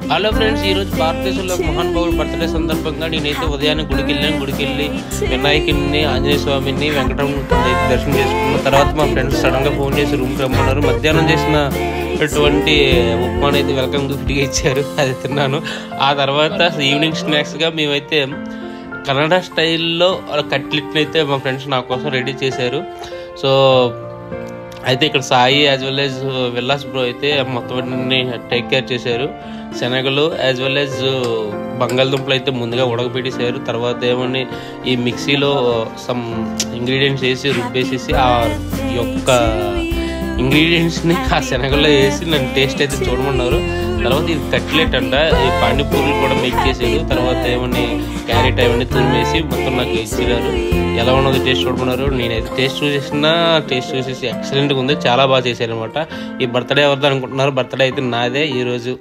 Hello friends, ఈరోజు భారతదేశంలో మహాన్ బాబు బర్త్డే సందర్భంగా నేనైతే ఉదయాన్నే గుడికి వెళ్ళి వినాయకుడిని, ఆంజనేయ స్వామిని, వెంకటరమణ అయితే దర్శనం చేసుకున్న తర్వాత మా ఫ్రెండ్స్ సడన్గా ఫోన్ చేసి రూమ్కి రమ్మన్నారు. మధ్యాహ్నం చేసినటువంటి ఉప్మాని అయితే వెల్కమ్ గిఫ్ట్గా ఇచ్చారు, అది తిన్నాను. ఆ తర్వాత ఈవినింగ్ స్నాక్స్గా మేమైతే కన్నడ స్టైల్లో కట్లెట్ని అయితే మా ఫ్రెండ్స్ నా కోసం రెడీ చేశారు. సో అయితే ఇక్కడ Sai as well as villas bro అయితే మొత్తం అన్ని టేక్ కేర్ చేశారు. శనగలు యాజ్ వెల్ యాజ్ బంగాళదుంపలు అయితే ముందుగా ఉడకబెట్టేశారు. తర్వాత ఏమని ఈ మిక్సీలో సమ్ ఇంగ్రీడియంట్స్ వేసి రుబ్బేసేసి ఆ యొక్క ఇంగ్రీడియంట్స్ని ఆ శనగల్లో వేసి నన్ను టేస్ట్ అయితే చూడమన్నారు. తర్వాత ఇది కట్లెట్ అంట, ఈ పానీపూరీలు కూడా మేక్ చేశారు. తర్వాత ఏమని క్యారెట్ అవన్నీ తురిమేసి మొత్తం నాకు ఇచ్చారు. ఎలా ఉన్నది టేస్ట్ చూడమన్నారు. నేనైతే టేస్ట్ చూసేసి ఎక్సలెంట్గా ఉంది, చాలా బాగా చేశారు అనమాట. ఈ బర్త్డే ఎవరిదో అనుకుంటున్నారు, బర్త్డే అయితే నాదే ఈరోజు.